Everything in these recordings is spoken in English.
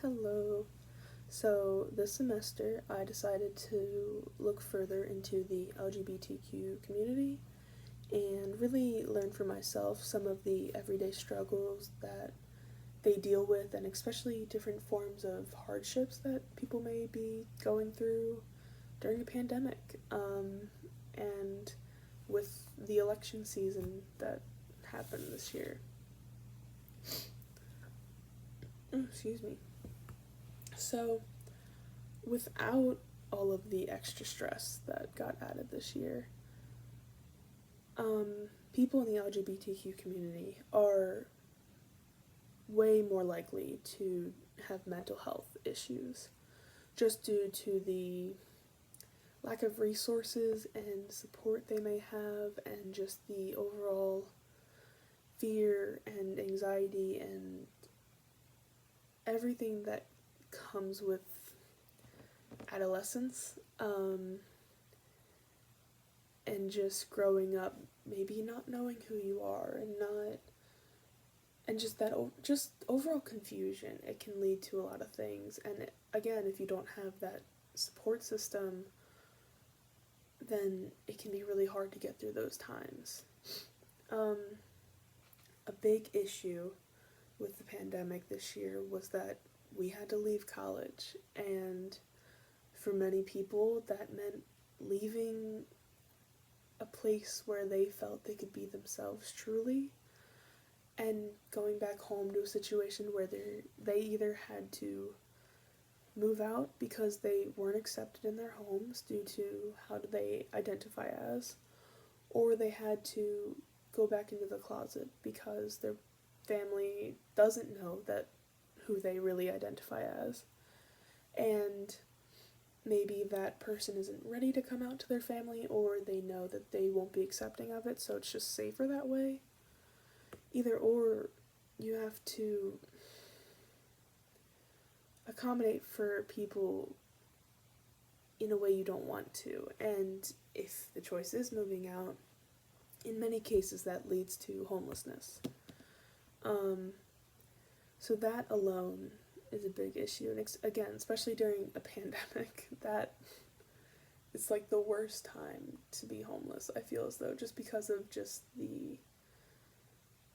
Hello. So, this semester I decided to look further into the LGBTQ community and really learn for myself some of the everyday struggles that they deal with, and especially different forms of hardships that people may be going through during a pandemic. And with the election season that happened this year. Excuse me. So, without all of the extra stress that got added this year, people in the LGBTQ community are way more likely to have mental health issues just due to the lack of resources and support they may have, and just the overall fear and anxiety and everything that comes with adolescence, and just growing up, maybe not knowing who you are, and not and just that just overall confusion. It can lead to a lot of things, and again, if you don't have that support system, then it can be really hard to get through those times. um, a big issue with the pandemic this year was that we had to leave college, and for many people that meant leaving a place where they felt they could be themselves truly, and going back home to a situation where they either had to move out because they weren't accepted in their homes due to how do they identify as, or they had to go back into the closet because their family doesn't know that who they really identify as, and maybe that person isn't ready to come out to their family, or they know that they won't be accepting of it, so it's just safer that way. Either or, you have to accommodate for people in a way you don't want to, and if the choice is moving out, in many cases that leads to homelessness. Um, so that alone is a big issue, and again, especially during a pandemic, that it's like the worst time to be homeless. I feel as though, just because of just the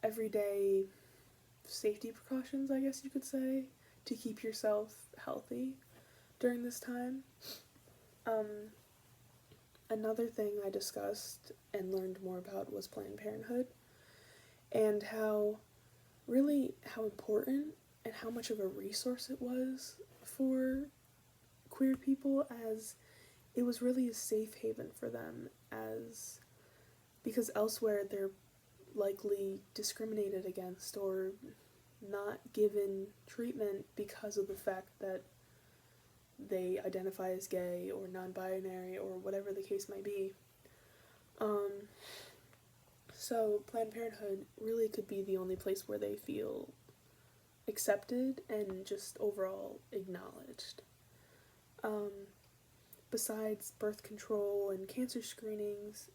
everyday safety precautions, I guess you could say, to keep yourself healthy during this time. Um, Another thing I discussed and learned more about was Planned Parenthood, and how important and how much of a resource it was for queer people, as it was really a safe haven for them, as because elsewhere they're likely discriminated against or not given treatment because of the fact that they identify as gay or non-binary or whatever the case may be. Um, so Planned Parenthood really could be the only place where they feel accepted and just overall acknowledged. Um, Besides birth control and cancer screenings,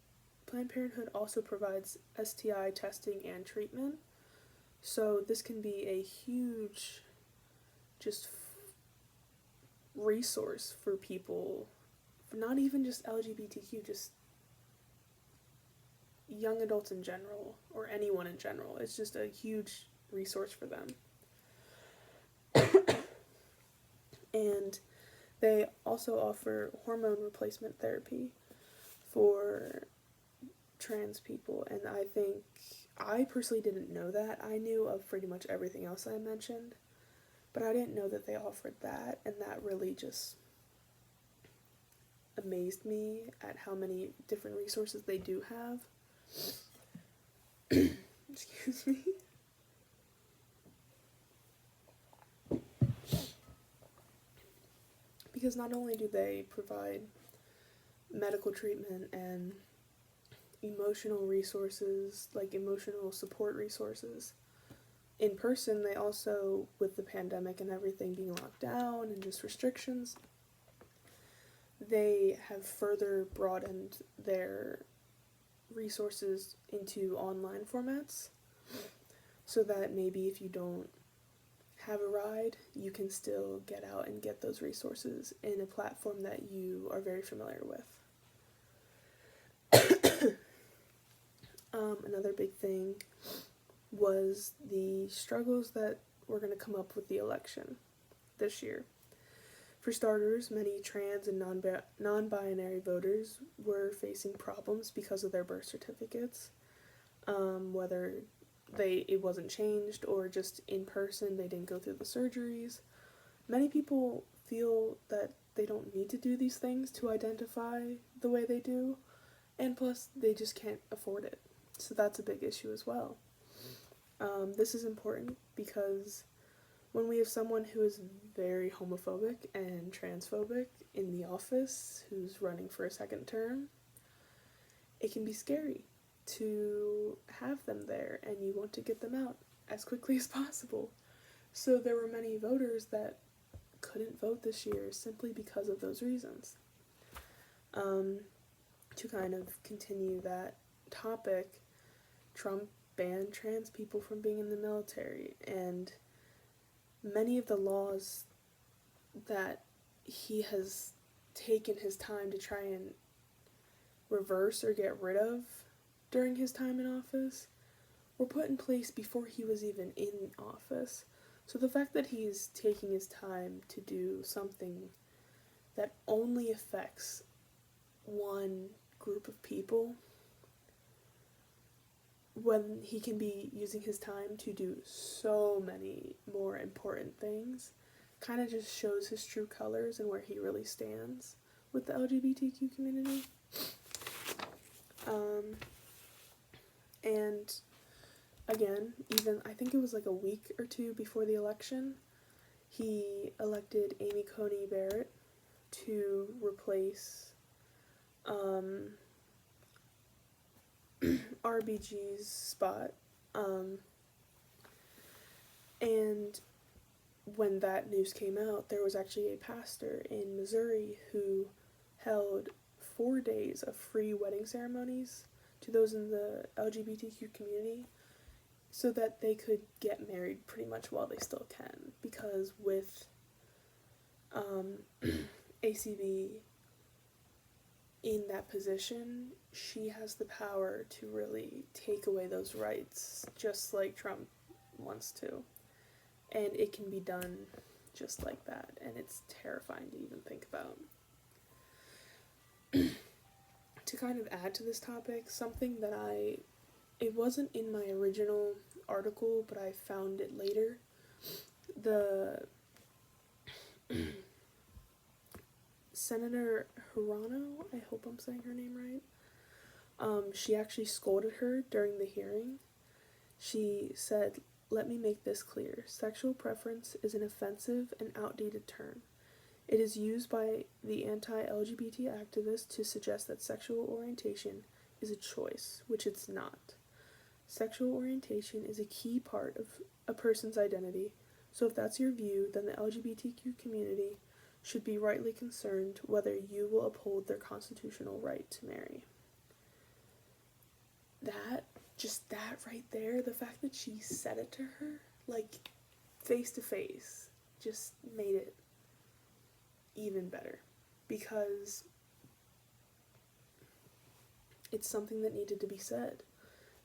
Planned Parenthood also provides STI testing and treatment. So this can be a huge just resource for people, not even just LGBTQ, just young adults in general, or anyone in general. It's just a huge resource for them. And they also offer hormone replacement therapy for trans people, and I personally didn't know that. I knew of pretty much everything else I mentioned, but I didn't know that they offered that, and that really just amazed me at how many different resources they do have. Excuse me. Because not only do they provide medical treatment and emotional resources, like emotional support resources, in person, they also, with the pandemic and everything being locked down and just restrictions, they have further broadened their resources into online formats, so that maybe if you don't have a ride, you can still get out and get those resources in a platform that you are very familiar with. Another big thing was the struggles that were going to come up with the election this year. For starters, many trans and non-binary voters were facing problems because of their birth certificates, whether it wasn't changed or just in person they didn't go through the surgeries. Many people feel that they don't need to do these things to identify the way they do, and plus they just can't afford it. So that's a big issue as well. This is important because when we have someone who is very homophobic and transphobic in the office who's running for a second term, it can be scary to have them there, and you want to get them out as quickly as possible. So there were many voters that couldn't vote this year simply because of those reasons. To kind of continue that topic, Trump banned trans people from being in the military, and many of the laws that he has taken his time to try and reverse or get rid of during his time in office were put in place before he was even in office. So the fact that he's taking his time to do something that only affects one group of people, when he can be using his time to do so many more important things, kind of just shows his true colors and where he really stands with the LGBTQ community. And again, even I think it was like a week or two before the election, he elected Amy Coney Barrett to replace RBG's spot. And when that news came out, there was actually a pastor in Missouri who held 4 days of free wedding ceremonies to those in the LGBTQ community so that they could get married pretty much while they still can. Because with ACB in that position, she has the power to really take away those rights, just like Trump wants to. And it can be done just like that, and it's terrifying to even think about. To kind of add to this topic, something that it wasn't in my original article, but I found it later. The Senator Hirano, I hope I'm saying her name right, she actually scolded her during the hearing. She said, "Let me make this clear. Sexual preference is an offensive and outdated term. It is used by the anti-LGBT activists to suggest that sexual orientation is a choice, which it's not. Sexual orientation is a key part of a person's identity, so if that's your view, then the LGBTQ community should be rightly concerned whether you will uphold their constitutional right to marry." That right there, the fact that she said it to her, like, face to face, just made it even better. Because it's something that needed to be said.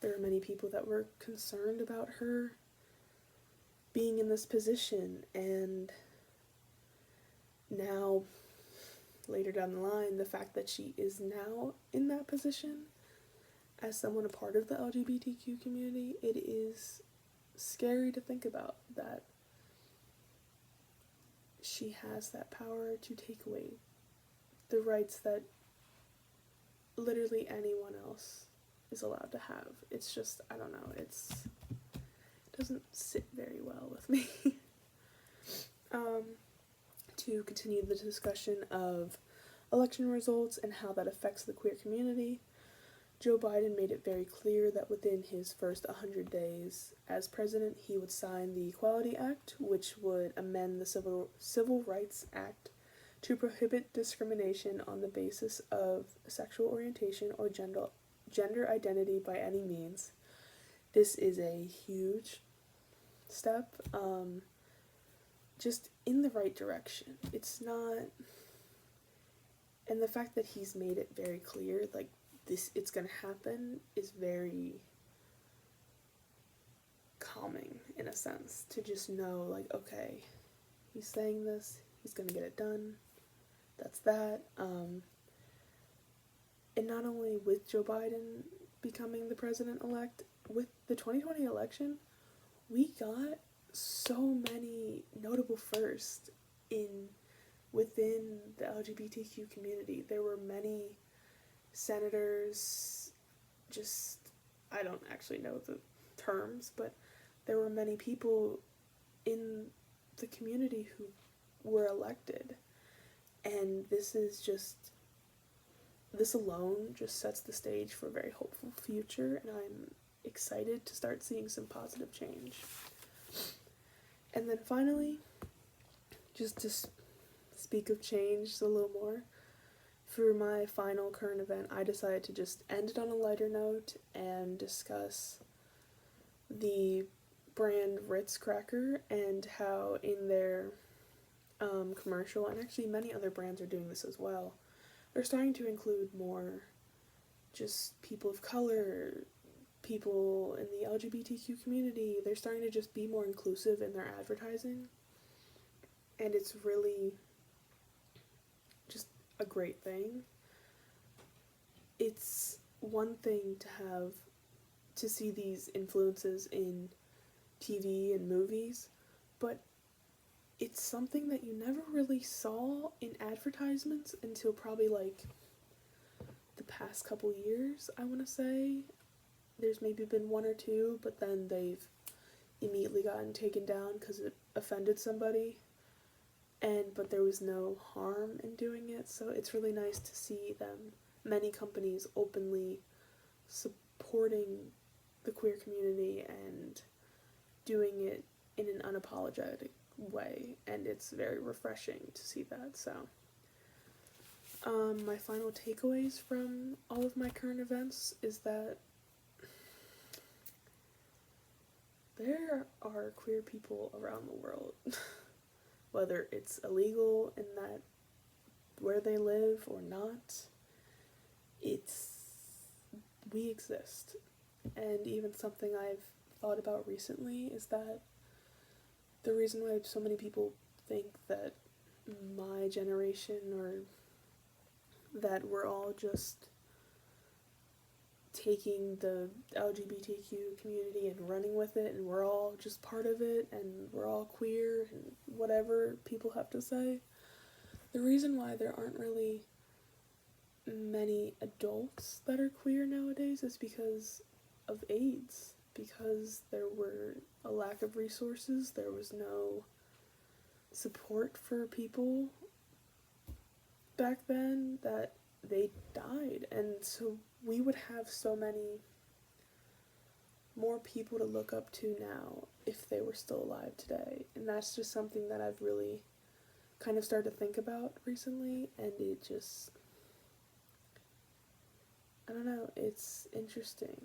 There were many people that were concerned about her being in this position, and now, later down the line, the fact that she is now in that position as someone a part of the LGBTQ community, it is scary to think about that she has that power to take away the rights that literally anyone else is allowed to have. It's just, I don't know, it doesn't sit very well with me. To continue the discussion of election results and how that affects the queer community, Joe Biden made it very clear that within his first 100 days as president, he would sign the Equality Act, which would amend the Civil Rights Act to prohibit discrimination on the basis of sexual orientation or gender identity by any means. This is a huge step. just in the right direction. It's not, and the fact that he's made it very clear, like, this, it's gonna happen, is very calming in a sense, to just know, like, okay, he's saying this, he's gonna get it done, that's that. And not only with Joe Biden becoming the president-elect, with the 2020 election, we got so many notable firsts within the LGBTQ community. There were many senators, just, I don't actually know the terms, but there were many people in the community who were elected. And this alone just sets the stage for a very hopeful future, and I'm excited to start seeing some positive change. And then finally, just to speak of change a little more, for my final current event, I decided to just end it on a lighter note and discuss the brand Ritz cracker and how in their commercial, and actually many other brands are doing this as well, they're starting to include more just people of color, people in the LGBTQ community. They're starting to just be more inclusive in their advertising, and it's really just a great thing. It's one thing to see these influences in TV and movies, but it's something that you never really saw in advertisements until probably like the past couple years, I want to say. There's maybe been one or two, but then they've immediately gotten taken down because it offended somebody, but there was no harm in doing it. So it's really nice to see many companies openly supporting the queer community and doing it in an unapologetic way, and it's very refreshing to see that. So my final takeaways from all of my current events is that there are queer people around the world, whether it's illegal in that where they live or not. We exist. And even something I've thought about recently is that the reason why so many people think that my generation, or that we're all just taking the LGBTQ community and running with it, and we're all just part of it, and we're all queer, and whatever people have to say. The reason why there aren't really many adults that are queer nowadays is because of AIDS. Because there were a lack of resources, there was no support for people back then, that they died. And so we would have so many more people to look up to now if they were still alive today. And that's just something that I've really kind of started to think about recently, and it just, I don't know, it's interesting.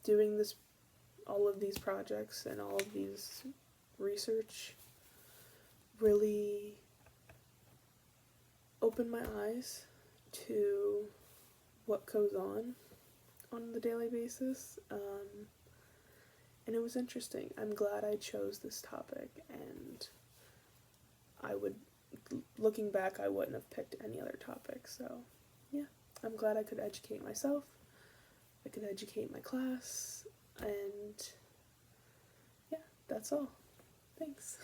Doing all of these projects and all of these research really opened my eyes to what goes on the daily basis, and it was interesting. I'm glad I chose this topic, and looking back, I wouldn't have picked any other topic. So yeah, I'm glad I could educate myself, I could educate my class, and yeah, that's all. Thanks.